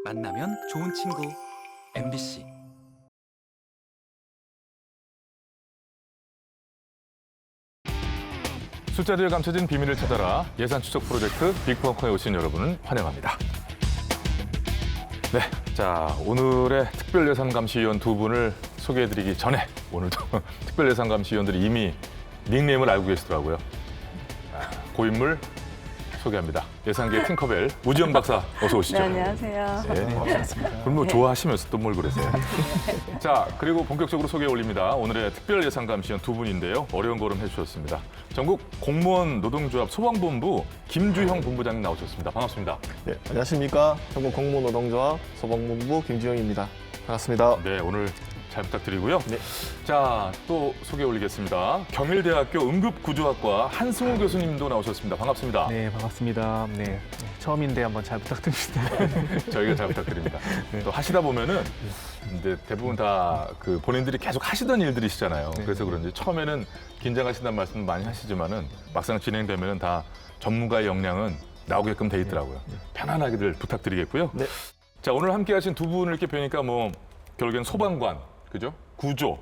만나면 좋은 친구 MBC. 숫자들에 감춰진 비밀을 찾아라 예산 추적 프로젝트 빅벙커에 오신 여러분을 환영합니다. 네, 자 오늘의 특별예산감시위원 두 분을 소개해드리기 전에 오늘도 특별예산감시위원들이 이미 닉네임을 알고 계시더라고요. 고인물 소개합니다. 예산계 팅커벨 우지영 박사 어서 오시죠. 네, 안녕하세요. 네, 반갑습니다. 그럼 뭐 좋아하시면서 또 뭘 그러세요? 자, 그리고 본격적으로 소개 올립니다. 오늘의 특별예산감시위원 두 분인데요. 어려운 걸음 해주셨습니다. 전국 공무원 노동조합 소방본부 김주형 본부장님 나오셨습니다. 반갑습니다. 네, 안녕하십니까. 전국 공무원 노동조합 소방본부 김주영입니다. 반갑습니다. 네, 오늘 잘 부탁드리고요. 네. 자, 또 소개 올리겠습니다. 경일대학교 응급구조학과 한승우 교수님도 나오셨습니다. 반갑습니다. 네, 반갑습니다. 네, 처음인데 한번 잘 부탁드립니다. 저희가 잘 부탁드립니다. 또 하시다 보면은 이제 대부분 다 그 본인들이 계속 하시던 일들이시잖아요. 그래서 그런지 처음에는 긴장하신다는 말씀 많이 하시지만은 막상 진행되면은 다 전문가의 역량은 나오게끔 돼 있더라고요. 편안하게들 부탁드리겠고요. 네. 자, 오늘 함께 하신 두 분을 이렇게 뵈니까 뭐 결국엔 소방관, 그죠? 구조,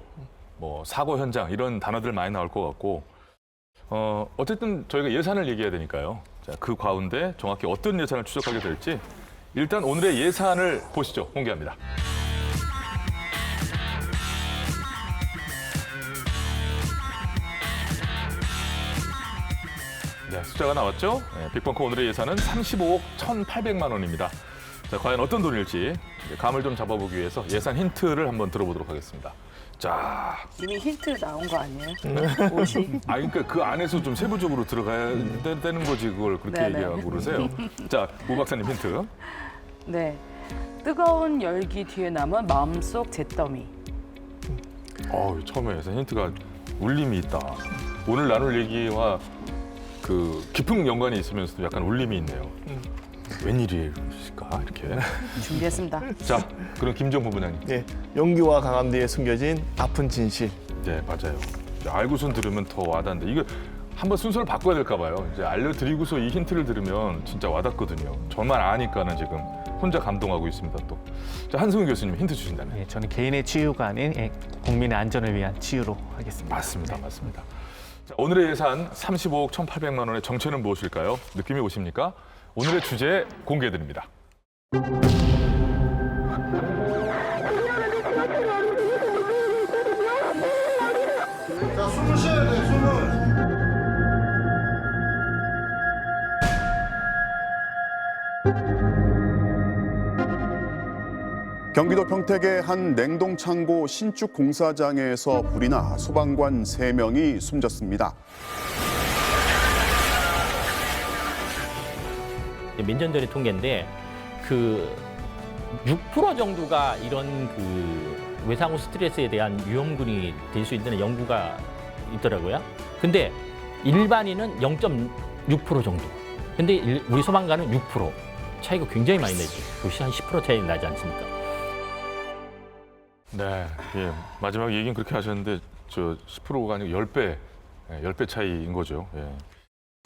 뭐 사고 현장 이런 단어들 많이 나올 것 같고 어쨌든 저희가 예산을 얘기해야 되니까요. 자, 그 가운데 정확히 어떤 예산을 추적하게 될지 일단 오늘의 예산을 보시죠. 공개합니다. 네, 숫자가 나왔죠? 네, 빅벙커 오늘의 예산은 35억 1,800만 원입니다. 자, 과연 어떤 돈일지 감을 좀 잡아보기 위해서 예산 힌트를 한번 들어보도록 하겠습니다. 자, 이미 힌트 나온 거 아니에요? 옷이? 그러니까 그 안에서 좀 세부적으로 들어가야 되는 거지 그걸 그렇게 네네. 얘기하고 그러세요. 자, 우 박사님 힌트. 네. 뜨거운 열기 뒤에 남은 마음속 잿더미. 처음에 예산 힌트가 울림이 있다. 오늘 나눌 얘기와 그 깊은 연관이 있으면서도 약간 울림이 있네요. 웬일일까 이렇게. 준비했습니다. 자, 그럼 김정 부부장님. 네, 연기와 강함 뒤에 숨겨진 아픈 진실. 네, 맞아요. 알고선 들으면 더 와닿는데 이거 한번 순서를 바꿔야 될까 봐요. 이제 알려드리고서 이 힌트를 들으면 진짜 와닿거든요. 저만 아니까는 지금 혼자 감동하고 있습니다 또. 자, 한승우 교수님 힌트 주신다면. 네, 저는 개인의 치유가 아닌 국민의 안전을 위한 치유로 하겠습니다. 맞습니다. 맞습니다. 자, 오늘의 예산 35억 1,800만 원의 정체는 무엇일까요? 느낌이 오십니까? 오늘의 주제 공개해드립니다. 자, 숨을 쉬어야 돼, 숨을. 경기도 평택의 한 냉동창고 신축 공사장에서 불이 나 소방관 3명이 숨졌습니다. 몇 년 전의 통계인데 그 6% 정도가 이런 그 외상후 스트레스에 대한 위험군이 될 수 있는 연구가 있더라고요. 근데 일반인은 0.6% 정도. 근데 우리 소방관은 6%. 차이가 굉장히 많이 나죠. 역시 한 10% 차이 나지 않습니까? 네, 예, 마지막 얘기는 그렇게 하셨는데 저 10%가 아니고 10배, 10배 차이인 거죠. 예.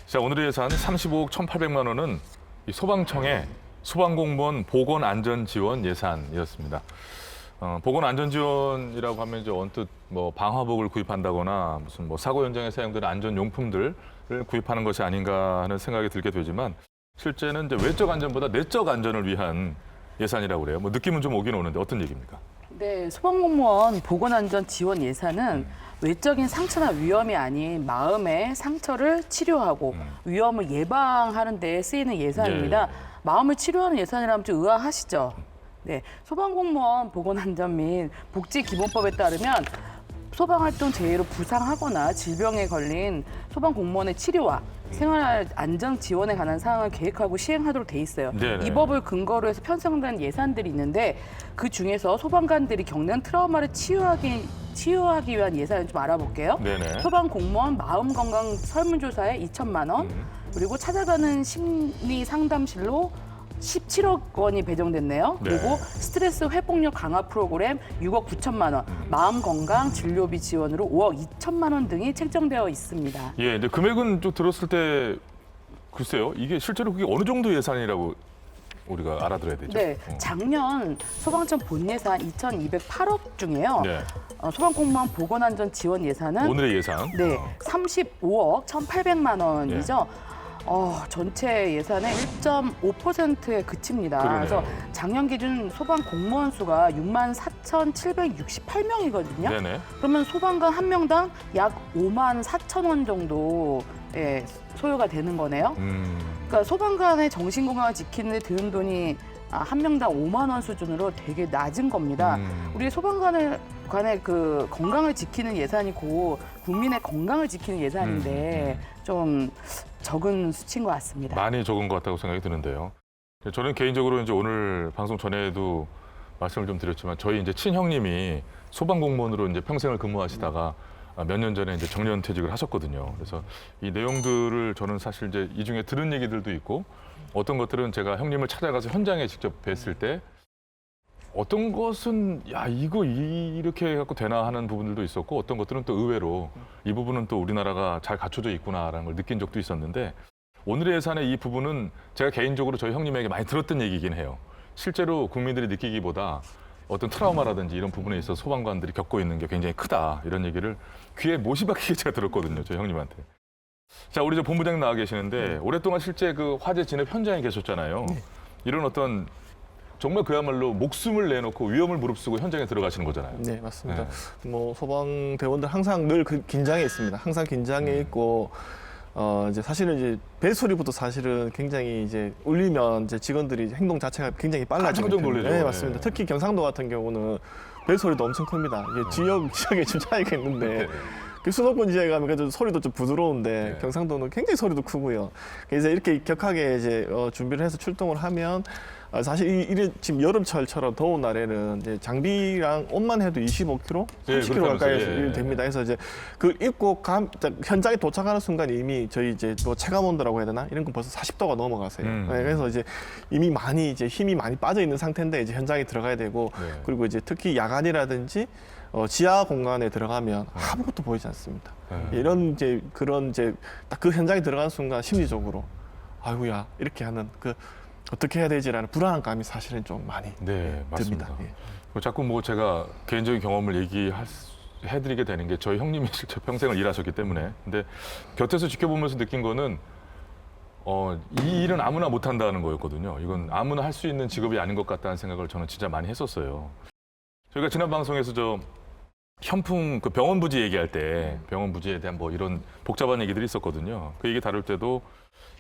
자, 오늘의 예산 35억 1,800만 원은 이 소방청의 소방공무원 보건안전지원 예산이었습니다. 보건안전지원이라고 하면 이제 언뜻 뭐 방화복을 구입한다거나 무슨 뭐 사고 현장에 사용되는 안전용품들을 구입하는 것이 아닌가 하는 생각이 들게 되지만 실제는 이제 외적 안전보다 내적 안전을 위한 예산이라고 그래요. 뭐 느낌은 좀 오긴 오는데 어떤 얘기입니까? 네, 소방공무원 보건안전 지원 예산은 외적인 상처나 위험이 아닌 마음의 상처를 치료하고 위험을 예방하는 데 쓰이는 예산입니다. 마음을 치료하는 예산이라면 좀 의아하시죠? 네, 소방공무원 보건안전 및 복지기본법에 따르면 소방활동 재해로 부상하거나 질병에 걸린 소방공무원의 치료와 생활 안전 지원에 관한 사항을 계획하고 시행하도록 돼 있어요. 네네. 이 법을 근거로 해서 편성된 예산들이 있는데 그 중에서 소방관들이 겪는 트라우마를 치유하기 위한 예산을 좀 알아볼게요. 네네. 소방공무원 마음건강 설문조사에 2천만 원, 그리고 찾아가는 심리상담실로 17억 원이 배정됐네요. 네. 그리고 스트레스 회복력 강화 프로그램 6억 9천만 원, 마음건강 진료비 지원으로 5억 2천만 원 등이 책정되어 있습니다. 예, 근데 금액은 좀 들었을 때 글쎄요, 이게 실제로 그게 어느 정도 예산이라고 우리가 알아들어야 되죠. 네, 작년 소방청 본 예산 2,208억 중에요. 네. 소방공무원 보건안전 지원 예산은 오늘의 예산. 네, 35억 1,800만 원이죠. 전체 예산의 1.5%에 그칩니다. 그러네요. 그래서 작년 기준 소방 공무원 수가 64,768명이거든요. 네네. 그러면 소방관 한 명당 약 54,000원 정도의 소요가 되는 거네요. 그러니까 소방관의 정신 건강을 지키는 데 드는 돈이 한 명당 5만 원 수준으로 되게 낮은 겁니다. 우리 소방관의 그 건강을 지키는 예산이고 국민의 건강을 지키는 예산인데 좀 적은 수치인 것 같습니다. 많이 적은 것 같다고 생각이 드는데요. 저는 개인적으로 이제 오늘 방송 전에도 말씀을 좀 드렸지만 저희 이제 친형님이 소방공무원으로 이제 평생을 근무하시다가 몇 년 전에 이제 정년퇴직을 하셨거든요. 그래서 이 내용들을 저는 사실 이제 이 중에 들은 얘기들도 있고 어떤 것들은 제가 형님을 찾아가서 현장에 직접 뵀을 때 어떤 것은 야 이거 이렇게 해갖고 되나 하는 부분들도 있었고 어떤 것들은 또 의외로 이 부분은 또 우리나라가 잘 갖춰져 있구나라는 걸 느낀 적도 있었는데 오늘의 예산의 이 부분은 제가 개인적으로 저희 형님에게 많이 들었던 얘기이긴 해요. 실제로 국민들이 느끼기보다 어떤 트라우마라든지 이런 부분에 있어서 소방관들이 겪고 있는 게 굉장히 크다 이런 얘기를 귀에 못이 박히게 제가 들었거든요. 저희 형님한테. 자, 우리 저 본부장님 나와 계시는데 오랫동안 실제 그 화재 진압 현장에 계셨잖아요. 이런 어떤 정말 그야말로 목숨을 내놓고 위험을 무릅쓰고 현장에 들어가시는 거잖아요. 네, 맞습니다. 뭐 소방대원들 항상 늘 긴장해 있습니다. 항상 긴장해 있고 이제 사실은 이제 벨소리부터 사실은 굉장히 이제 울리면 이제 직원들이 행동 자체가 굉장히 빨라지는 깜짝 놀라죠. 네, 맞습니다. 특히 경상도 같은 경우는 벨소리도 엄청 큽니다. 이게 지역에 좀 차이가 있는데 그 수도권 지역에 가면 그래도 소리도 좀 부드러운데 경상도는 굉장히 소리도 크고요. 그래서 이렇게 격하게 이제 준비를 해서 출동을 하면 사실 이래 지금 여름철처럼 더운 날에는 이제 장비랑 옷만 해도 25kg, 30kg 가까이 됩니다. 그래서 이제 그 입고 현장에 도착하는 순간 이미 저희 이제 뭐 체감 온도라고 해야 되나 이런 건 벌써 40도가 넘어가세요. 네, 그래서 이제 이미 많이 이제 힘이 많이 빠져 있는 상태인데 이제 현장에 들어가야 되고 그리고 이제 특히 야간이라든지 지하 공간에 들어가면 아무것도 보이지 않습니다. 이런 이제 그런 이제 딱 그 현장에 들어가는 순간 심리적으로 아이고야 이렇게 하는 그 어떻게 해야 되지라는 불안한 감이 사실은 좀 많이 맞습니다. 듭니다. 예. 자꾸 뭐 제가 개인적인 경험을 얘기해드리게 되는 게 저희 형님이 실제 평생을 일하셨기 때문에 근데 곁에서 지켜보면서 느낀 거는 이 일은 아무나 못한다는 거였거든요. 이건 아무나 할 수 있는 직업이 아닌 것 같다는 생각을 저는 진짜 많이 했었어요. 저희가 지난 방송에서 현풍 그 병원 부지 얘기할 때 병원 부지에 대한 뭐 이런 복잡한 얘기들이 있었거든요. 그 얘기 다룰 때도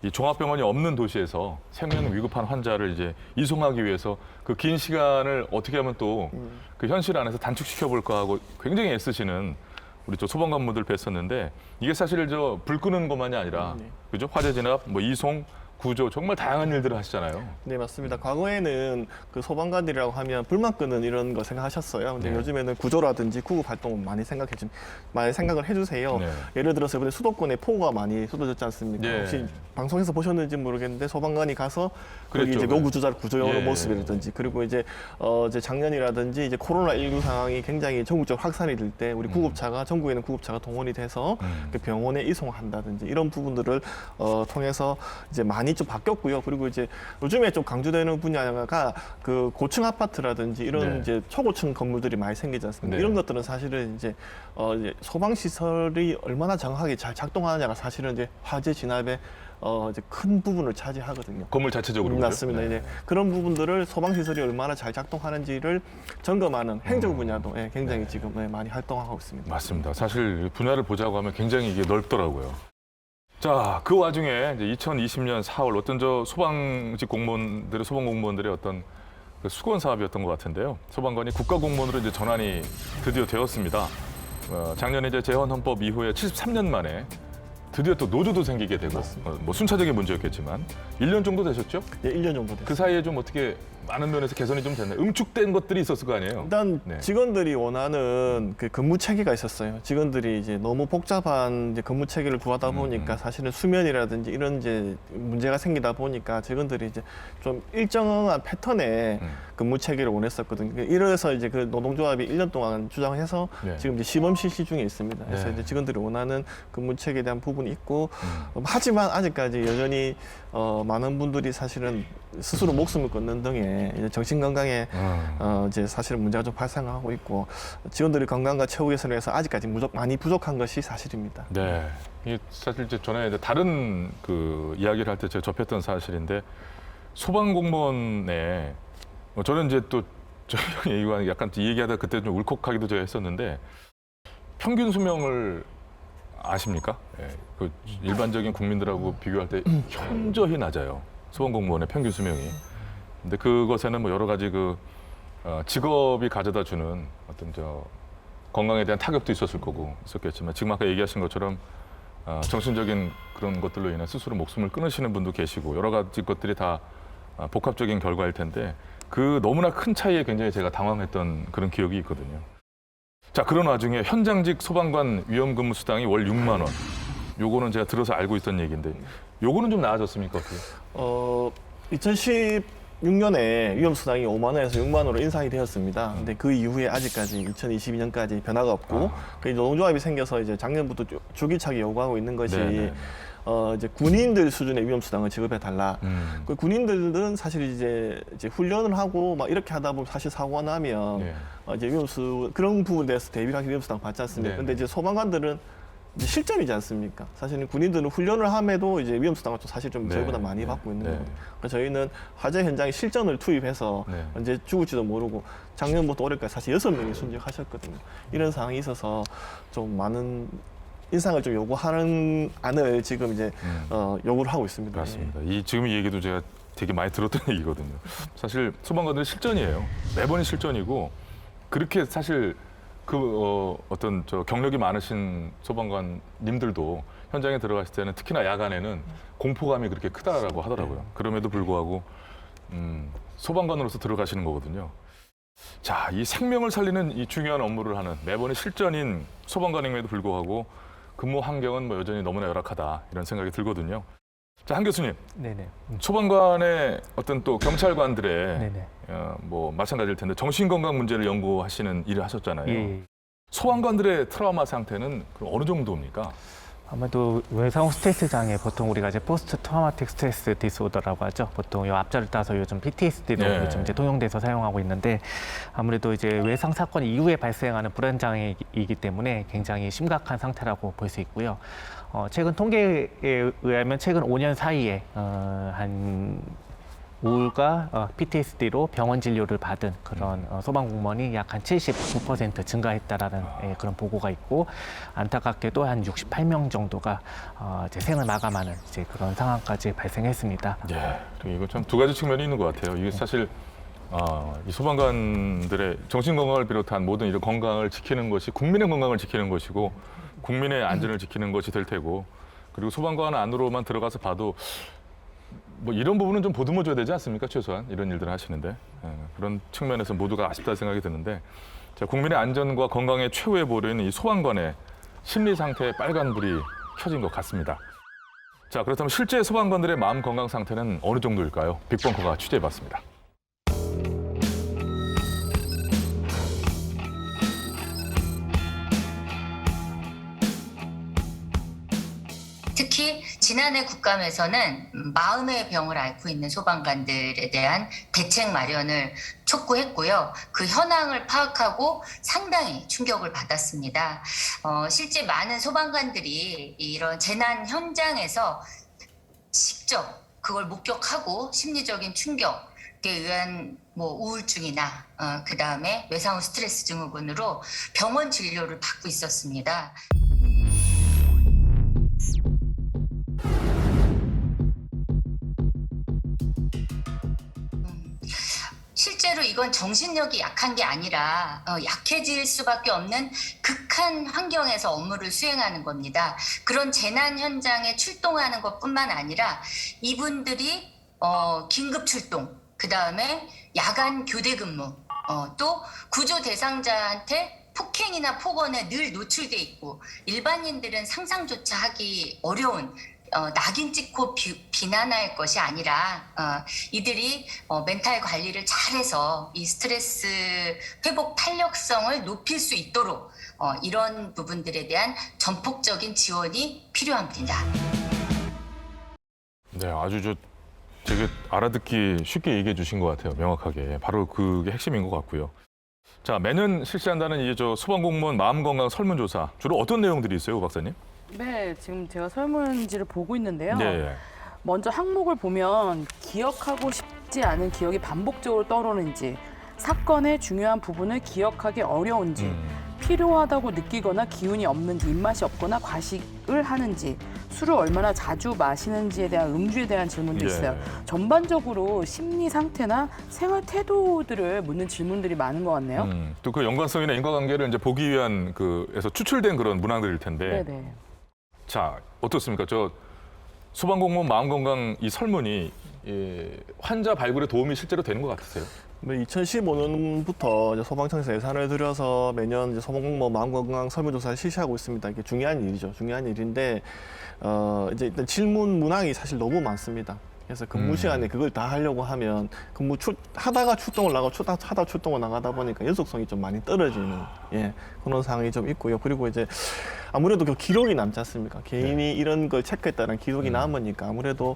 이 종합병원이 없는 도시에서 생명 위급한 환자를 이제 이송하기 위해서 그 긴 시간을 어떻게 하면 또 그 현실 안에서 단축시켜 볼까 하고 굉장히 애쓰시는 우리 저 소방관분들 뵀었는데 이게 사실 불 끄는 것만이 아니라 그죠? 화재 진압, 뭐 이송, 구조 정말 다양한 일들을 하시잖아요. 네, 맞습니다. 과거에는 그 소방관들이라고 하면 불만 끄는 이런 거 생각하셨어요. 근데 요즘에는 구조라든지 구급 활동을 많이 생각을 해주세요. 예를 들어서 이번에 수도권에 폭우가 많이 쏟아졌지 않습니까? 혹시 방송에서 보셨는지 모르겠는데 소방관이 가서 거기 이제 노구조자를 구조용으로 모습이라든지 그리고 이제 작년이라든지 이제 코로나19 상황이 굉장히 전국적으로 확산이 될 때 우리 구급차가 전국에 있는 구급차가 동원이 돼서 그 병원에 이송한다든지 이런 부분들을 통해서 이제 많이 좀 바뀌었고요. 그리고 이제 요즘에 좀 강조되는 분야가 그 고층 아파트라든지 이런 이제 초고층 건물들이 많이 생기지 않습니까? 이런 것들은 사실은 이제 소방 시설이 얼마나 정확하게 잘 작동하느냐가 사실은 이제 화재 진압에 이제 큰 부분을 차지하거든요. 건물 자체적으로 맞습니다. 이제 그런 부분들을 소방 시설이 얼마나 잘 작동하는지를 점검하는 행정 분야도 굉장히 지금 많이 활동하고 있습니다. 맞습니다. 사실 분야를 보자고 하면 굉장히 이게 넓더라고요. 자, 그 와중에 이제 2020년 4월 어떤 소방직 공무원들의 소방 공무원들의 어떤 그 수건 사업이었던 것 같은데요. 소방관이 국가 공무원으로 이제 전환이 드디어 되었습니다. 작년에 이제 재헌 헌법 이후에 73년 만에 드디어 또 노조도 생기게 되고 뭐 순차적인 문제였겠지만 1년 정도 되셨죠? 예, 1년 정도 됐어요. 그 사이에 좀 어떻게 많은 면에서 개선이 좀 됐나요? 응축된 것들이 있었을 거 아니에요? 일단 직원들이 원하는 그 근무 체계가 있었어요. 직원들이 이제 너무 복잡한 이제 근무 체계를 구하다 보니까 사실은 수면이라든지 이런 이제 문제가 생기다 보니까 직원들이 이제 좀 일정한 패턴의 근무 체계를 원했었거든요. 이래서 이제 그 노동조합이 1년 동안 주장해서 지금 이제 시범 실시 중에 있습니다. 그래서 이제 직원들이 원하는 근무 체계에 대한 부분에 부분이 있고 하지만 아직까지 여전히 많은 분들이 사실은 스스로 목숨을 끊는 등의 이제 정신 건강에 이제 사실은 문제가 좀 발생하고 있고 직원들의 건강과 최후 개선을 위해서 아직까지 많이 부족한 것이 사실입니다. 네. 이게 사실 이제 전에 이제 다른 그 이야기를 할 때 제가 접했던 사실인데 소방 공무원에 저는 이제 또 저희 얘기가 약간 이 얘기하다 그때 좀 울컥하기도 제가 했었는데 평균 수명을 아십니까? 예, 그 일반적인 국민들하고 비교할 때 현저히 낮아요. 소방 공무원의 평균 수명이. 근데 그것에는 뭐 여러 가지 그 직업이 가져다 주는 어떤 건강에 대한 타격도 있었을 거고 있었겠지만 지금 아까 얘기하신 것처럼 정신적인 그런 것들로 인해 스스로 목숨을 끊으시는 분도 계시고 여러 가지 것들이 다 복합적인 결과일 텐데 그 너무나 큰 차이에 굉장히 제가 당황했던 그런 기억이 있거든요. 자, 그런 와중에 현장직 소방관 위험근무 수당이 월 6만 원. 요거는 제가 들어서 알고 있던 얘기인데 요거는 좀 나아졌습니까? 어떻게? 2016년에 위험수당이 5만 원에서 6만 원으로 인상이 되었습니다. 근데 그 이후에 아직까지 2022년까지 변화가 없고 그 노동조합이 생겨서 이제 작년부터 주기차게 요구하고 있는 것이 네네. 이제 군인들 수준의 위험수당을 지급해 달라. 그 군인들은 사실 이제 훈련을 하고 막 이렇게 하다 보면 사실 사고가 나면 네. 이제 그런 부분에 대해서 대비를 하기 위험수당 받지 않습니까? 네. 근데 이제 소방관들은 이제 실전이지 않습니까? 사실은 군인들은 훈련을 함에도 이제 위험수당을 좀 사실 좀 네. 저희보다 많이 네. 받고 있는 네. 거예요. 그래서 저희는 화재 현장에 실전을 투입해서 네. 언제 죽을지도 모르고 작년부터 올해까지 사실 6명이 순직하셨거든요. 이런 상황이 있어서 좀 많은 인상을 좀 요구하는 안을 지금 이제 요구를 하고 있습니다. 맞습니다. 이 지금 이 얘기도 제가 되게 많이 들었던 얘기거든요. 사실 소방관들은 실전이에요. 매번이 실전이고 그렇게 사실 어떤 경력이 많으신 소방관님들도 현장에 들어갔을 때는 특히나 야간에는 공포감이 그렇게 크다라고 하더라고요. 그럼에도 불구하고 소방관으로서 들어가시는 거거든요. 자, 이 생명을 살리는 이 중요한 업무를 하는 매번의 실전인 소방관임에도 불구하고 근무 환경은 뭐 여전히 너무나 열악하다 이런 생각이 들거든요. 자, 한 교수님, 네네. 소방관의 어떤 또 경찰관들의 네네. 뭐 마찬가지일 텐데 정신건강 문제를 연구하시는 일을 하셨잖아요. 예. 소방관들의 트라우마 상태는 그럼 어느 정도입니까? 아무래도 외상후 스트레스 장애 보통 우리가 이제 포스트 트라우마틱 스트레스 디스오더라고 하죠. 보통 이 앞자를 따서 요즘 PTSD로 네. 요즘 이제 통용돼서 사용하고 있는데 아무래도 이제 외상 사건 이후에 발생하는 불안 장애이기 때문에 굉장히 심각한 상태라고 볼 수 있고요. 최근 통계에 의하면 최근 5년 사이에 한 우울과 PTSD로 병원 진료를 받은 그런 소방 공무원이 약 한 79% 증가했다라는 그런 보고가 있고 안타깝게도 한 68명 정도가 이제 생을 마감하는 이제 그런 상황까지 발생했습니다. 예. 이거 참 두 가지 측면이 있는 것 같아요. 이게 사실 이 소방관들의 정신 건강을 비롯한 모든 이런 건강을 지키는 것이 국민의 건강을 지키는 것이고 국민의 안전을 지키는 것이 될 테고 그리고 소방관 안으로만 들어가서 봐도 뭐 이런 부분은 좀 보듬어줘야 되지 않습니까? 최소한 이런 일들을 하시는데 그런 측면에서 모두가 아쉽다 생각이 드는데 자, 국민의 안전과 건강의 최후의 보루인 이 소방관의 심리 상태에 빨간불이 켜진 것 같습니다. 자, 그렇다면 실제 소방관들의 마음 건강 상태는 어느 정도일까요? 빅벙커가 취재해봤습니다. 특히 지난해 국감에서는 마음의 병을 앓고 있는 소방관들에 대한 대책 마련을 촉구했고요. 그 현황을 파악하고 상당히 충격을 받았습니다. 실제 많은 소방관들이 이런 재난 현장에서 직접 그걸 목격하고 심리적인 충격에 의한 뭐 우울증이나 그다음에 외상후 스트레스 증후군으로 병원 진료를 받고 있었습니다. 실제로 이건 정신력이 약한 게 아니라 약해질 수밖에 없는 극한 환경에서 업무를 수행하는 겁니다. 그런 재난 현장에 출동하는 것뿐만 아니라 이분들이 긴급 출동, 그다음에 야간 교대 근무, 또 구조 대상자한테 폭행이나 폭언에 늘 노출돼 있고 일반인들은 상상조차 하기 어려운 낙인 찍고 비난할 것이 아니라 이들이 멘탈 관리를 잘해서 이 스트레스 회복 탄력성을 높일 수 있도록 이런 부분들에 대한 전폭적인 지원이 필요합니다. 네, 아주 되게 알아듣기 쉽게 얘기해 주신 것 같아요. 명확하게. 바로 그게 핵심인 것 같고요. 자, 매년 실시한다는 이제 소방공무원 마음건강 설문조사. 주로 어떤 내용들이 있어요, 오 박사님? 네, 지금 제가 설문지를 보고 있는데요. 네. 먼저 항목을 보면 기억하고 싶지 않은 기억이 반복적으로 떠오르는지, 사건의 중요한 부분을 기억하기 어려운지, 필요하다고 느끼거나 기운이 없는지, 입맛이 없거나 과식을 하는지, 술을 얼마나 자주 마시는지에 대한 음주에 대한 질문도 있어요. 전반적으로 심리 상태나 생활 태도들을 묻는 질문들이 많은 것 같네요. 또 그 연관성이나 인과관계를 이제 보기 위한 그에서 추출된 그런 문항들일 텐데. 네네. 자, 어떻습니까? 소방공무원 마음건강 이 설문이 환자 발굴에 도움이 실제로 되는 것 같으세요? 2015년부터 소방청에서 예산을 들여서 매년 이제 소방공무원 마음건강 설문조사를 실시하고 있습니다. 이게 중요한 일이죠. 중요한 일인데 이제 일단 질문 문항이 사실 너무 많습니다. 그래서 근무 시간에 그걸 다 하려고 하면 하다가 출동을 나가고 하다 출동을 나가다 보니까 연속성이 좀 많이 떨어지는 그런 상황이 좀 있고요. 그리고 이제 아무래도 그 기록이 남지 않습니까? 개인이 이런 걸 체크했다는 기록이 남으니까 아무래도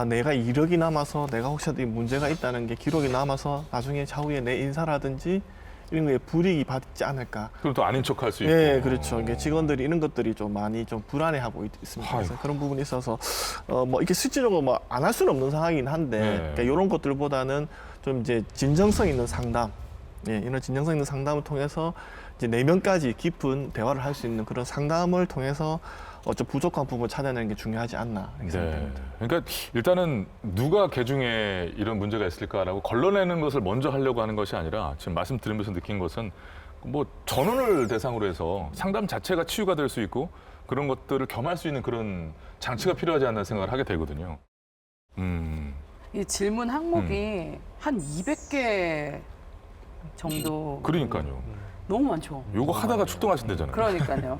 내가 이력이 남아서 내가 혹시라도 이 문제가 있다는 게 기록이 남아서 나중에 차후에 내 인사라든지 이런 거에 불이익이 받지 않을까. 그럼 또 아닌 척할 수 있고. 네, 그렇죠. 이게 직원들이 이런 것들이 좀 많이 좀 불안해하고 있습니다. 그래서 그런 부분이 있어서 이게 실질적으로 안 할 수는 없는 상황이긴 한데 그러니까 이런 것들보다는 좀 이제 진정성 있는 상담, 이런 진정성 있는 상담을 통해서 이제 내면까지 깊은 대화를 할 수 있는 그런 상담을 통해서 좀 부족한 부분을 찾아내는 게 중요하지 않나 이렇게 생각합니다. 그러니까 일단은 누가 개중에 이런 문제가 있을까라고 걸러내는 것을 먼저 하려고 하는 것이 아니라 지금 말씀 들으면서 느낀 것은 전원을 대상으로 해서 상담 자체가 치유가 될 수 있고 그런 것들을 겸할 수 있는 그런 장치가 필요하지 않나 생각을 하게 되거든요. 이 질문 항목이 한 200개 정도. 그러니까요. 너무 많죠. 요거 하다가 출동하신다잖아요. 그러니까요.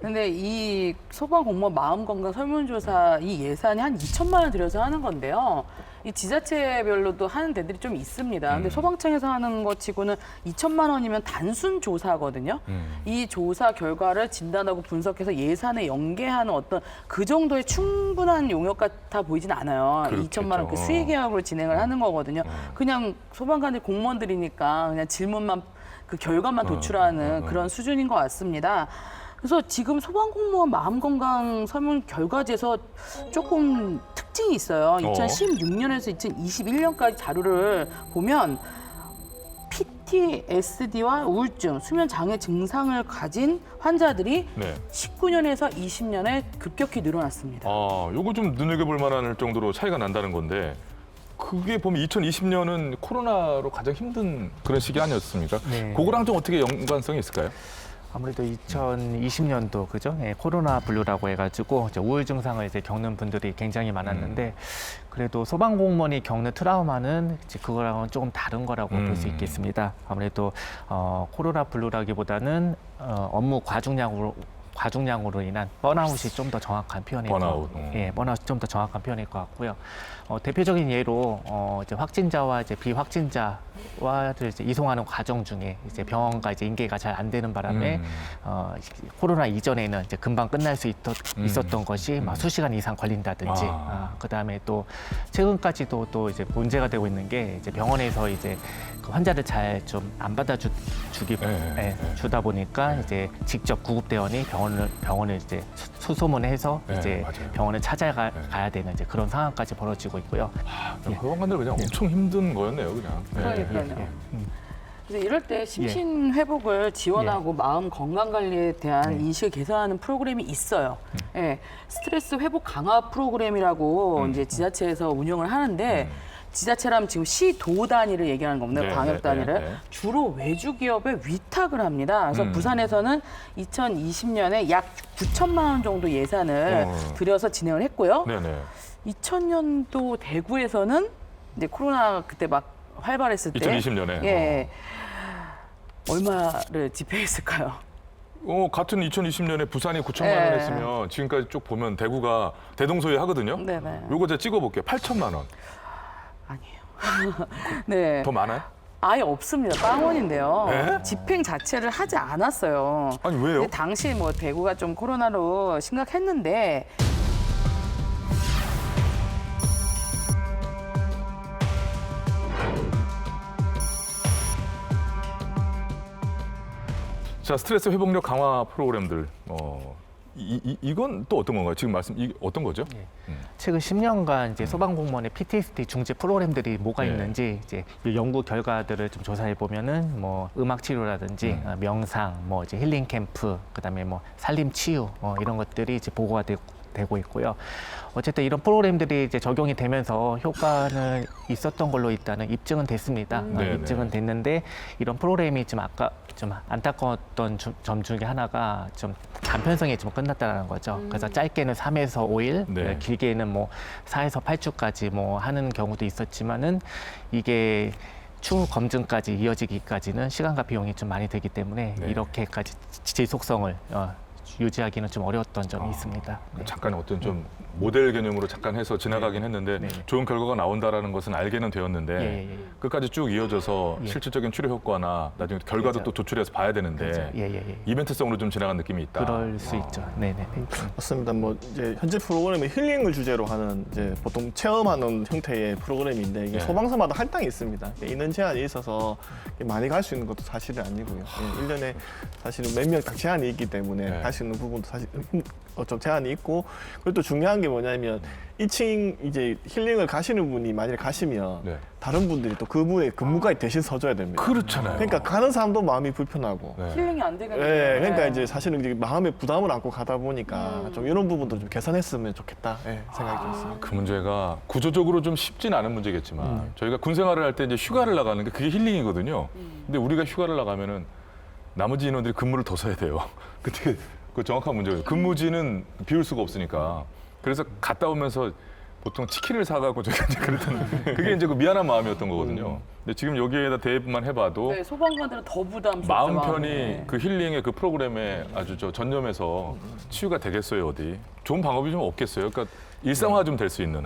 근데 이 소방공무원 마음건강 설문조사 이 예산이 한 2천만 원 들여서 하는 건데요. 이 지자체별로도 하는 데들이 좀 있습니다. 근데 소방청에서 하는 것 치고는 2천만 원이면 단순 조사거든요. 이 조사 결과를 진단하고 분석해서 예산에 연계하는 어떤 그 정도의 충분한 용역 같아 보이진 않아요. 그렇겠죠. 2천만 원 그 수의 계약으로 진행을 하는 거거든요. 그냥 소방관들 공무원들이니까 그냥 질문만 그 결과만 도출하는 그런 수준인 것 같습니다. 그래서 지금 소방공무원 마음건강 설문 결과지에서 조금 특징이 있어요. 2016년에서 2021년까지 자료를 보면 PTSD와 우울증, 수면 장애 증상을 가진 환자들이 19년에서 20년에 급격히 늘어났습니다. 요거 좀 눈여겨볼 만할 정도로 차이가 난다는 건데 그게 보면 2020년은 코로나로 가장 힘든 그런 시기 아니었습니까? 네. 그거랑 좀 어떻게 연관성이 있을까요? 아무래도 2020년도 그죠? 코로나 블루라고 해가지고 이제 우울 증상을 이제 겪는 분들이 굉장히 많았는데 그래도 소방공무원이 겪는 트라우마는 이제 그거랑은 조금 다른 거라고 볼 수 있겠습니다. 아무래도 코로나 블루라기보다는 업무 과중량으로 인한 번아웃이 좀 더 정확한 표현일 번아웃이 좀 더 정확한 표현일 것 같고요. 대표적인 예로 이제 확진자와 이제 비확진자와 이제 이송하는 과정 중에 이제 병원과 이제 인계가 잘 안 되는 바람에 코로나 이전에는 이제 금방 끝날 수 있었던 것이 막 수시간 이상 걸린다든지 그다음에 또 최근까지도 또 이제 문제가 되고 있는 게 이제 병원에서 이제 그 환자를 잘 좀 안 주다 보니까 이제 직접 구급대원이 병원을 이제 수소문해서 이제 맞아요. 병원을 찾아가야 되는 이제 그런 상황까지 벌어지고 있고요. 소방관들 그냥 엄청 힘든 거였네요, 그냥. 그러니까요. 그래서 이럴 때 심신 회복을 지원하고 마음 건강 관리에 대한 인식을 개선하는 프로그램이 있어요. 스트레스 회복 강화 프로그램이라고 이제 지자체에서 운영을 하는데 지자체라면 지금 시도 단위를 얘기하는 겁니다. 광역 단위를. 주로 외주 기업에 위탁을 합니다. 그래서 부산에서는 2020년에 약 9천만 원 정도 예산을 들여서 진행을 했고요. 2000년도 대구에서는 이제 코로나 그때 막 활발했을 때 2020년에 얼마를 집행했을까요? 같은 2020년에 부산이 9천만 원 네. 했으면 지금까지 쭉 보면 대구가 대동소이 하거든요. 네네. 요거 제가 찍어볼게요. 8천만 원. 아니에요. 네. 더 많아요? 아예 없습니다. 빵원인데요. 네? 집행 자체를 하지 않았어요. 아니 왜요? 근데 당시 뭐 대구가 좀 코로나로 심각했는데 자, 스트레스 회복력 강화 프로그램들. 이건 또 어떤 건가요? 지금 이게 어떤 거죠? 최근 10년간 이제 소방공무원의 PTSD 중재 프로그램들이 뭐가 네. 있는지 이제 이 연구 결과들을 좀 조사해 보면은 뭐 음악 치료라든지 명상, 뭐 이제 힐링 캠프, 그다음에 뭐 살림 치유 이런 것들이 이제 보고가 되고 있고요. 어쨌든 이런 프로그램들이 이제 적용이 되면서 효과는 있었던 걸로 일단은 입증은 됐습니다. 네네. 입증은 됐는데 이런 프로그램이 좀 아까 좀 안타까웠던 점 중에 하나가 좀 단편성이 좀 끝났다는 거죠. 그래서 짧게는 3에서 5일, 네. 길게는 뭐 4에서 8주까지 뭐 하는 경우도 있었지만은 이게 추후 검증까지 이어지기까지는 시간과 비용이 좀 많이 들기 때문에 네. 이렇게까지 지속성을 유지하기는 좀 어려웠던 점이 있습니다. 네. 잠깐 어떤 좀 모델 개념으로 잠깐 해서 지나가긴 했는데 네. 좋은 결과가 나온다라는 것은 알게는 되었는데 예. 끝까지 쭉 이어져서 예. 실질적인 치료 효과나 나중에 결과도 그렇죠. 또 도출해서 봐야 되는데 그렇죠. 예. 이벤트성으로 좀 지나간 느낌이 있다. 그럴 수 있죠. 네네. 맞습니다. 뭐 이제 현재 프로그램이 힐링을 주제로 하는 이제 보통 체험하는 형태의 프로그램인데 이게 네. 소방서마다 할당이 있습니다. 인원 제한이 있어서 많이 갈 수 있는 것도 사실은 아니고요. 1년에 사실은 몇 명 딱 제한이 있기 때문에 네. 갈 수 있는 부분도 사실 좀 제한이 있고 그리고 또 중요한 게 뭐냐면 2층 이제 힐링을 가시는 분이 만약에 가시면 네. 다른 분들이 또 그분의 근무까지 대신 서줘야 됩니다. 그렇잖아요. 그러니까 가는 사람도 마음이 불편하고 네. 힐링이 안 되겠네요. 예, 그러니까 이제 사실은 이제 마음에 부담을 안고 가다 보니까 좀 이런 부분도 좀 개선했으면 좋겠다 생각이 좀 있습니다. 그 문제가 구조적으로 좀 쉽진 않은 문제겠지만 저희가 군 생활을 할 때 이제 휴가를 나가는 게 그게 힐링이거든요. 근데 우리가 휴가를 나가면은 나머지 인원들이 근무를 더 서야 돼요. 그때 그 정확한 문제예요. 근무지는 비울 수가 없으니까. 그래서 갔다 오면서 보통 치킨을 사가고 저희가 이제 그랬던 그게 이제 그 미안한 마음이었던 거거든요. 근데 지금 여기에다 대입만 해봐도 네, 소방관들은 더 부담스럽죠. 마음 편히 마음이. 그 힐링의 그 프로그램에 아주 전념해서 치유가 되겠어요, 어디. 좋은 방법이 좀 없겠어요. 그러니까 일상화 좀 될 수 있는.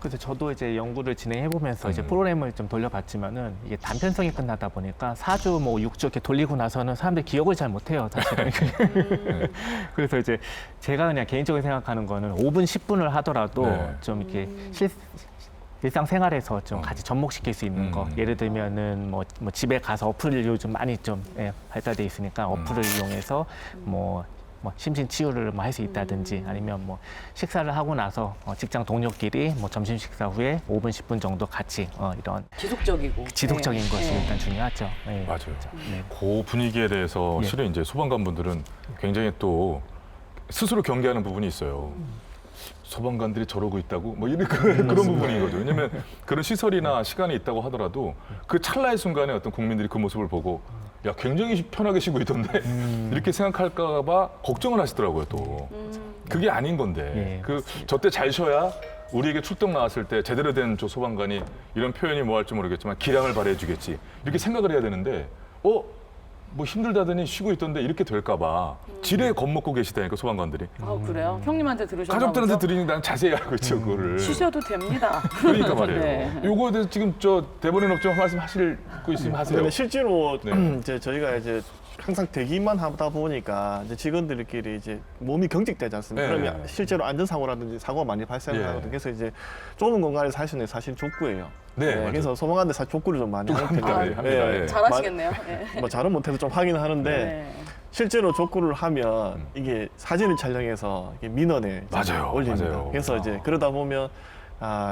그래서 저도 이제 연구를 진행해 보면서 이제 프로그램을 좀 돌려봤지만은 이게 단편성이 끝나다 보니까 4주 뭐 6주 이렇게 돌리고 나서는 사람들이 기억을 잘 못해요, 사실은. 그래서 이제 제가 그냥 개인적으로 생각하는 거는 5분, 10분을 하더라도 네. 좀 이렇게 일상생활에서 좀 같이 접목시킬 수 있는 거. 예를 들면은 뭐 집에 가서 어플을 요즘 많이 좀 발달돼 있으니까 어플을 이용해서 뭐 심신 치유를 뭐 할 수 있다든지 아니면 뭐 식사를 하고 나서 직장 동료끼리 뭐 점심 식사 후에 5분, 10분 정도 같이 이런 지속적이고. 지속적인 네. 것이 네. 일단 중요하죠. 네. 맞아요. 네. 그 분위기에 대해서 예. 실은 이제 소방관분들은 굉장히 또 스스로 경계하는 부분이 있어요. 소방관들이 저러고 있다고 뭐 이런 그런 부분이거든요. 왜냐하면 그런 시설이나 시간이 있다고 하더라도 그 찰나의 순간에 어떤 국민들이 그 모습을 보고 야 굉장히 편하게 쉬고 있던데 이렇게 생각할까 봐 걱정을 하시더라고요. 또 그게 아닌 건데 예, 그 저 때 잘 쉬어야 우리에게 출동 나왔을 때 제대로 된 저 소방관이 이런 표현이 뭐 할지 모르겠지만 기량을 발휘해주겠지 이렇게 생각을 해야 되는데 뭐 힘들다더니 쉬고 있던데 이렇게 될까 봐 지레 겁먹고 계시다니까 소방관들이. 아, 그래요? 형님한테 들으셨나 가족들한테 보죠? 들으니 난 자세히 알고 있죠 그거를. 쉬셔도 됩니다. 그러니까 말이에요. 네. 요거에 대해서 지금 저 대본에 없지만 말씀하실 거 있으면 하세요. 근데 실제로 네. 이제 저희가 이제 항상 대기만 하다 보니까 이제 직원들끼리 이제 몸이 경직되지 않습니까? 네. 그러면 실제로 안전사고라든지 사고가 많이 발생을 예. 하거든요. 그래서 이제 좁은 공간에서 할 수 있는 게 사실 족구예요. 네, 맞아요. 그래서 소방관들 사실 족구를 좀 많이 하는 편이에요. 합니다. 예. 잘하시겠네요. 네. 뭐 잘은 못해도 좀 하긴 하는데 네. 실제로 족구를 하면 이게 사진을 촬영해서 이게 민원에 이제 맞아요, 올립니다. 맞아요. 그래서 이제 그러다 보면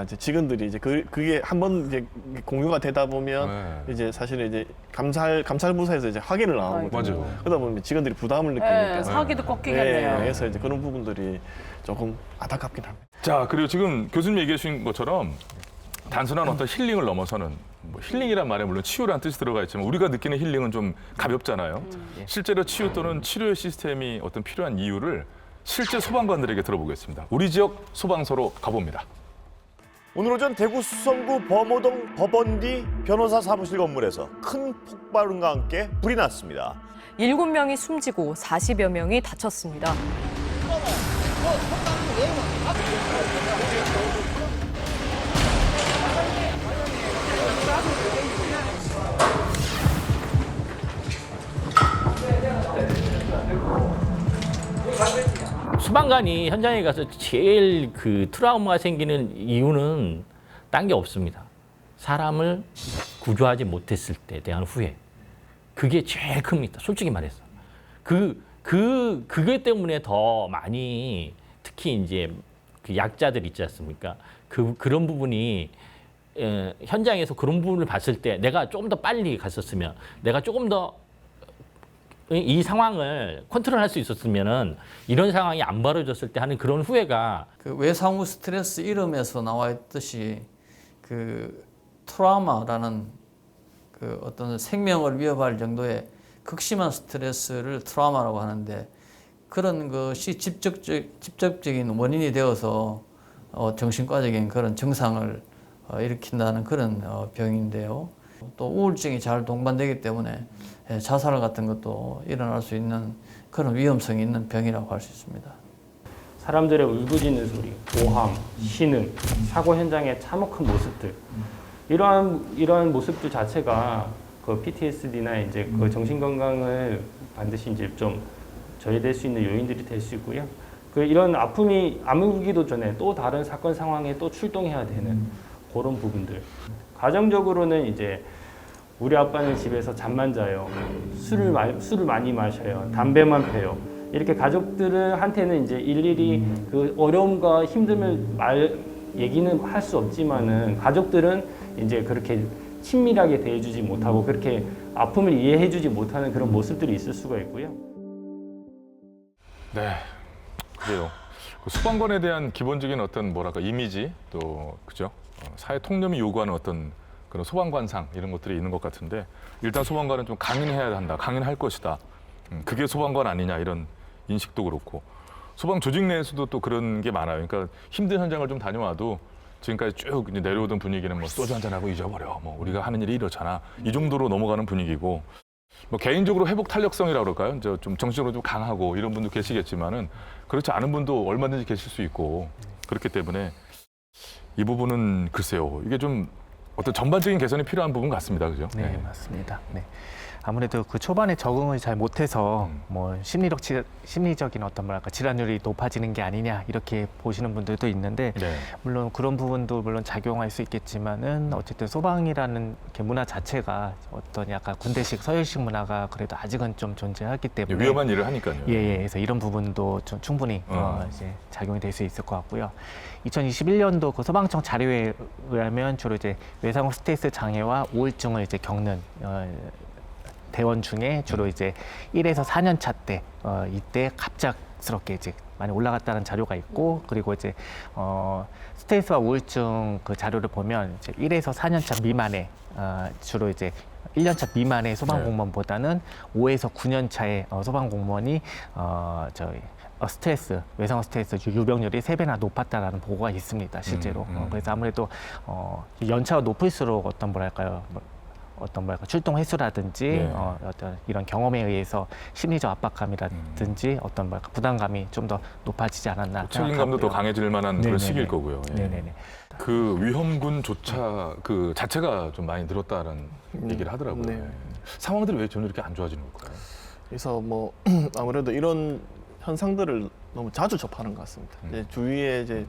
이제 직원들이 이제 그게 한번 이제 공유가 되다 보면 네. 이제 사실은 이제 감찰부서에서 이제 확인을 나오거든요. 맞아요. 그러다 보면 직원들이 부담을 느끼니까. 네, 사기도 꺾이겠네요. 그래서 이제 그런 부분들이 조금 안타깝긴 합니다. 자 그리고 지금 교수님 얘기해 주신 것처럼 단순한 어떤 힐링을 넘어서는 뭐 힐링이란 말에 물론 치유라는 뜻이 들어가 있지만 우리가 느끼는 힐링은 좀 가볍잖아요. 실제로 치유 또는 치료의 시스템이 어떤 필요한 이유를 실제 소방관들에게 들어보겠습니다. 우리 지역 소방서로 가봅니다. 오늘 오전 대구 수성구 범호동 법원디 변호사 사무실 건물에서 큰 폭발음과 함께 불이 났습니다. 7명이 숨지고 40여 명이 다쳤습니다. 소방관이 현장에 가서 제일 그 트라우마가 생기는 이유는 딴 게 없습니다. 사람을 구조하지 못했을 때에 대한 후회. 그게 제일 큽니다. 솔직히 말해서. 그게 때문에 더 많이 특히 이제 그 약자들 있지 않습니까? 그런 부분이 현장에서 그런 부분을 봤을 때 내가 조금 더 빨리 갔었으면 내가 조금 더 이 상황을 컨트롤할 수 있었으면은 이런 상황이 안 벌어졌을 때 하는 그런 후회가 그 외상후 스트레스 이름에서 나와 있듯이 그 트라우마라는 그 어떤 생명을 위협할 정도의 극심한 스트레스를 트라우마라고 하는데 그런 것이 직접적인 원인이 되어서 정신과적인 그런 증상을 일으킨다는 그런 병인데요. 또 우울증이 잘 동반되기 때문에 자살 같은 것도 일어날 수 있는 그런 위험성이 있는 병이라고 할 수 있습니다. 사람들의 울부짖는 소리, 고함, 신음, 사고 현장의 참혹한 모습들 이러한 모습들 자체가 그 PTSD나 이제 그 정신 건강을 반드시 이제 좀 저해될 수 있는 요인들이 될 수 있고요. 그 이런 아픔이 아물기도 전에 또 다른 사건 상황에 또 출동해야 되는 그런 부분들. 가정적으로는 이제 우리 아빠는 집에서 잠만 자요. 술을 많이 마셔요. 담배만 피워요. 이렇게 가족들한테는 이제 일일이 그 어려움과 힘듦을 얘기는 할 수 없지만은 가족들은 이제 그렇게 친밀하게 대해주지 못하고 그렇게 아픔을 이해해주지 못하는 그런 모습들이 있을 수가 있고요. 네, 그래요. 그 소방관에 대한 기본적인 어떤 뭐랄까 이미지 또 그죠? 사회 통념이 요구하는 어떤 그런 소방관상 이런 것들이 있는 것 같은데 일단 소방관은 좀 강인해야 한다, 강인할 것이다. 그게 소방관 아니냐 이런 인식도 그렇고 소방 조직 내에서도 또 그런 게 많아요. 그러니까 힘든 현장을 좀 다녀와도 지금까지 쭉 이제 내려오던 분위기는 뭐 소주 한잔하고 잊어버려. 뭐 우리가 하는 일이 이렇잖아. 이 정도로 넘어가는 분위기고 뭐 개인적으로 회복 탄력성이라고 그럴까요? 이제 좀 정신적으로 좀 강하고 이런 분도 계시겠지만은 그렇지 않은 분도 얼마든지 계실 수 있고 그렇기 때문에 이 부분은 글쎄요. 이게 좀 어떤 전반적인 개선이 필요한 부분 같습니다. 그죠? 네, 맞습니다. 네. 아무래도 그 초반에 적응을 잘 못해서 뭐 심리적인 어떤 뭐랄까 질환율이 높아지는 게 아니냐 이렇게 보시는 분들도 있는데 네. 물론 그런 부분도 물론 작용할 수 있겠지만은 어쨌든 소방이라는 게 문화 자체가 어떤 약간 군대식 서열식 문화가 그래도 아직은 좀 존재하기 때문에 위험한 일을 하니까요. 예, 그래서 이런 부분도 좀 충분히 이제 작용이 될 수 있을 것 같고요. 2021년도 그 소방청 자료에 의하면 주로 이제 외상후 스트레스 장애와 우울증을 이제 겪는 대원 중에 주로 이제 1에서 4년 차 때 이때 갑작스럽게 이제 많이 올라갔다는 자료가 있고 그리고 이제 스트레스와 우울증 그 자료를 보면 이제 1에서 4년 차 미만의 주로 이제 1년 차 미만의 소방공무원보다는 5에서 9년 차의 소방공무원이 스트레스, 외상후 스트레스 유병률이 3배나 높았다라는 보고가 있습니다, 실제로. 그래서 아무래도 연차가 높을수록 어떤 출동 횟수라든지 어떤 이런 경험에 의해서 심리적 압박감이라든지 어떤 부담감이 좀 더 높아지지 않았나. 책임감도 더 강해질 만한 그런 시기일 거고요. 예. 네네네. 그 위험군조차 그 자체가 좀 많이 늘었다는 얘기를 하더라고요. 네. 예. 상황들이 왜 저는 이렇게 안 좋아지는 걸까요? 그래서 뭐 아무래도 이런 현상들을 너무 자주 접하는 것 같습니다. 이제 주위에 이제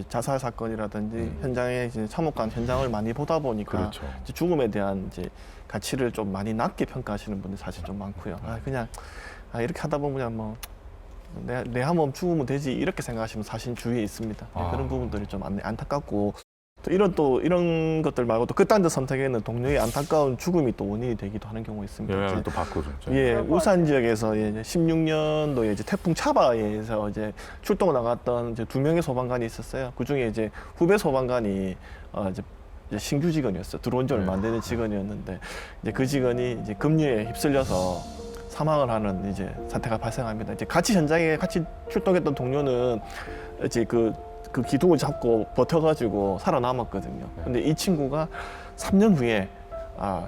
자살 사건이라든지 현장에 이제 참혹한 현장을 많이 보다 보니까 그렇죠. 이제 죽음에 대한 이제 가치를 좀 많이 낮게 평가하시는 분들 사실 좀 많고요. 그냥 이렇게 하다 보면 그냥 뭐 내 한 몸 죽으면 되지 이렇게 생각하시면 사실 주위에 있습니다. 그런 부분들이 좀 안타깝고 또 이런 것들 말고 또 극단적 선택에는 동료의 안타까운 죽음이 또 원인이 되기도 하는 경우가 있습니다. 영향을 또 받고 좀. 예, 울산 지역에서 이제 16년도에 이제 태풍 차바에서 이제 출동을 나갔던 이제 2명의 소방관이 있었어요. 그 중에 이제 후배 소방관이 이제 신규 직원이었어요. 들어온 지 얼마 안 되는 직원이었는데 이제 그 직원이 이제 급류에 휩쓸려서 사망을 하는 이제 사태가 발생합니다. 이제 같이 현장에 같이 출동했던 동료는 이제 그 그 기둥을 잡고 버텨가지고 살아남았거든요. 근데 이 친구가 3년 후에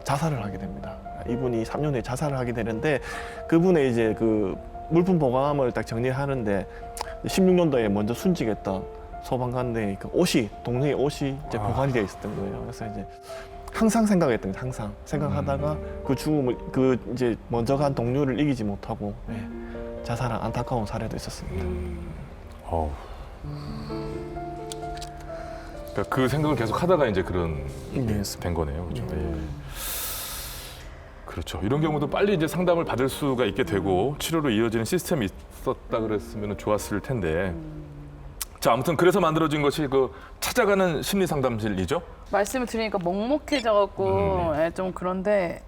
자살을 하게 됩니다. 이분이 3년 후에 자살을 하게 되는데 그분의 이제 그 물품 보관함을 딱 정리하는데 16년도에 먼저 순직했던 소방관의 그 옷이 동네의 옷이 이제 보관이 되어 있었던 거예요. 그래서 이제 항상 생각했던 거예요. 항상 생각하다가 그 죽음을 그 이제 먼저 간 동료를 이기지 못하고 자살한 안타까운 사례도 있었습니다. 그러니까 그 생각을 계속 하다가 이제 그런 된 거네요. 그렇죠. 그렇죠. 이런 경우도 빨리 이제 상담을 받을 수가 있게 되고 치료로 이어지는 시스템이 있었다 그랬으면 좋았을 텐데. 자, 아무튼 그래서 만들어진 것이 그 찾아가는 심리 상담실이죠. 말씀을 들으니까 먹먹해져갖고 좀 그런데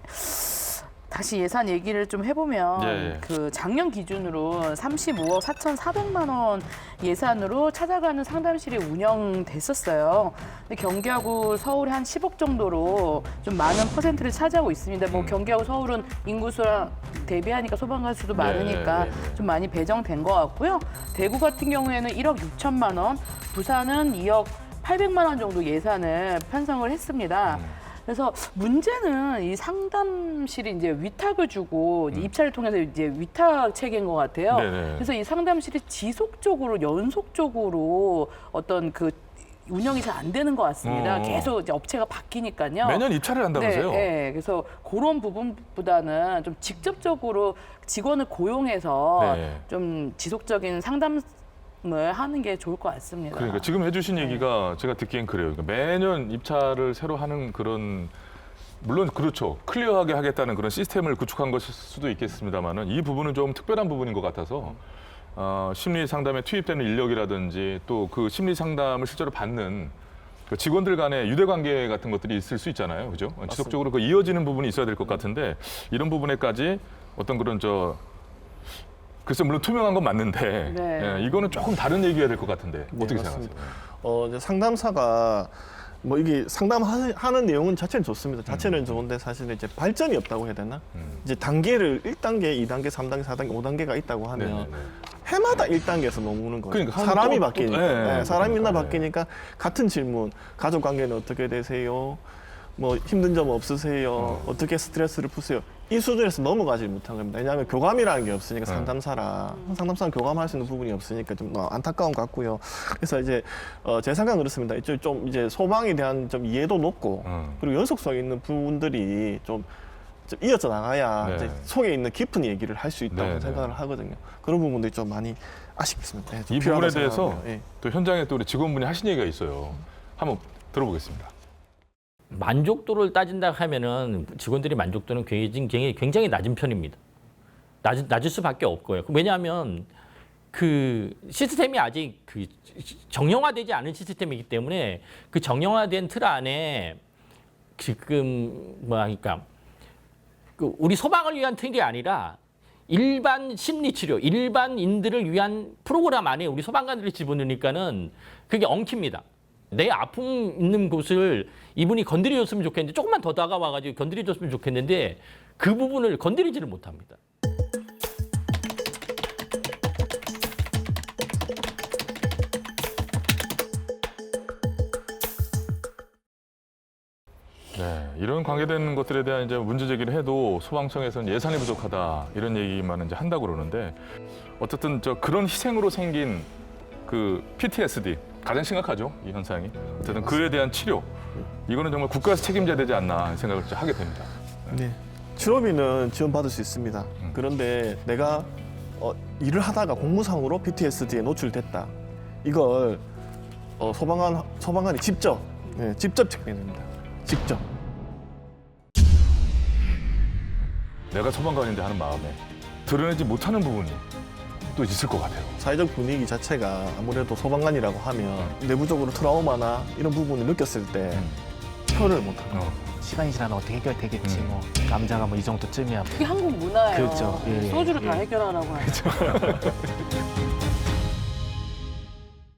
다시 예산 얘기를 좀 해보면 그 작년 기준으로 35억 4,400만 원 예산으로 찾아가는 상담실이 운영됐었어요. 근데 경기하고 서울이 한 10억 정도로 좀 많은 퍼센트를 차지하고 있습니다. 뭐 경기하고 서울은 인구수랑 대비하니까 소방관 수도 많으니까 좀 많이 배정된 것 같고요. 대구 같은 경우에는 1억 6천만 원, 부산은 2억 800만 원 정도 예산을 편성을 했습니다. 그래서 문제는 이 상담실이 이제 위탁을 주고 입찰을 통해서 이제 위탁 체계인 것 같아요. 그래서 이 상담실이 지속적으로 연속적으로 어떤 그 운영이 잘 안 되는 것 같습니다. 계속 이제 업체가 바뀌니까요. 매년 입찰을 한다면서요? 네, 그래서 그런 부분보다는 좀 직접적으로 직원을 고용해서 좀 지속적인 상담 을 하는 게 좋을 것 같습니다. 그러니까 지금 해주신 얘기가 제가 듣기엔 그래요. 그러니까 매년 입찰을 새로 하는 그런 물론 그렇죠. 클리어하게 하겠다는 그런 시스템을 구축한 것일 수도 있겠습니다만은 이 부분은 좀 특별한 부분인 것 같아서 심리 상담에 투입되는 인력이라든지 또 그 심리 상담을 실제로 받는 그 직원들 간의 유대 관계 같은 것들이 있을 수 있잖아요, 그죠? 지속적으로 그 이어지는 부분이 있어야 될 것 같은데 이런 부분에까지 어떤 그런 글쎄 물론 투명한 건 맞는데 이거는 조금 다른 얘기가 될 것 같은데 어떻게 생각하세요? 이제 상담사가 뭐 이게 상담하는 내용은 자체는 좋습니다. 자체는 좋은데 사실 이제 발전이 없다고 해야 되나? 이제 단계를 1단계, 2단계, 3단계, 4단계, 5단계가 있다고 하면 해마다 1단계에서 머무는 거예요. 그러니까 사람이 바뀌니까. 사람이 바뀌니까 같은 질문, 가족 관계는 어떻게 되세요? 뭐 힘든 점 없으세요? 어떻게 스트레스를 푸세요? 이 수준에서 넘어가지 못한 겁니다. 왜냐하면 교감이라는 게 없으니까 상담사는 교감할 수 있는 부분이 없으니까 좀 안타까운 것 같고요. 그래서 이제 제 생각은 그렇습니다. 좀 이제 소방에 대한 좀 이해도 높고 그리고 연속성 있는 부분들이 좀 이어져 나가야 이제 속에 있는 깊은 얘기를 할 수 있다고 생각을 하거든요. 그런 부분들이 좀 많이 아쉽습니다. 이 부분에 대해서 또 현장에 또 우리 직원분이 하신 얘기가 있어요. 한번 들어보겠습니다. 만족도를 따진다 하면은 직원들의 만족도는 굉장히 낮은 편입니다. 낮을 수밖에 없고요. 왜냐하면 그 시스템이 아직 그 정형화되지 않은 시스템이기 때문에 그 정형화된 틀 안에 지금 그러니까 그 우리 소방을 위한 틀이 아니라 일반 심리치료, 일반인들을 위한 프로그램 안에 우리 소방관들을 집어넣으니까는 그게 엉킵니다. 내 아픔 있는 곳을 이분이 건드려줬으면 좋겠는데 조금만 더 다가와가지고 건드려줬으면 좋겠는데 그 부분을 건드리지를 못합니다. 이런 관계된 것들에 대한 이제 문제 제기를 해도 소방청에서는 예산이 부족하다 이런 얘기만 이제 한다고 그러는데 어쨌든 그런 희생으로 생긴 그 PTSD 가장 심각하죠, 이 현상이. 어쨌든 그에 대한 치료 이거는 정말 국가에서 책임져야 되지 않나 생각을 하게 됩니다. 치료비는 지원받을 수 있습니다. 그런데 내가 일을 하다가 공무상으로 PTSD에 노출됐다. 이걸 소방관이 직접 책임입니다. 직접. 내가 소방관인데 하는 마음에 드러내지 못하는 부분이 또 있을 것 같아요. 사회적 분위기 자체가 아무래도 소방관이라고 하면 내부적으로 트라우마나 이런 부분을 느꼈을 때 표현을 못하는 시간이 지나면 어떻게 해결되겠지. 뭐 남자가 뭐 이 정도쯤이야. 그게 한국 문화예요. 그렇죠. 소주로 다 해결하라고 하죠.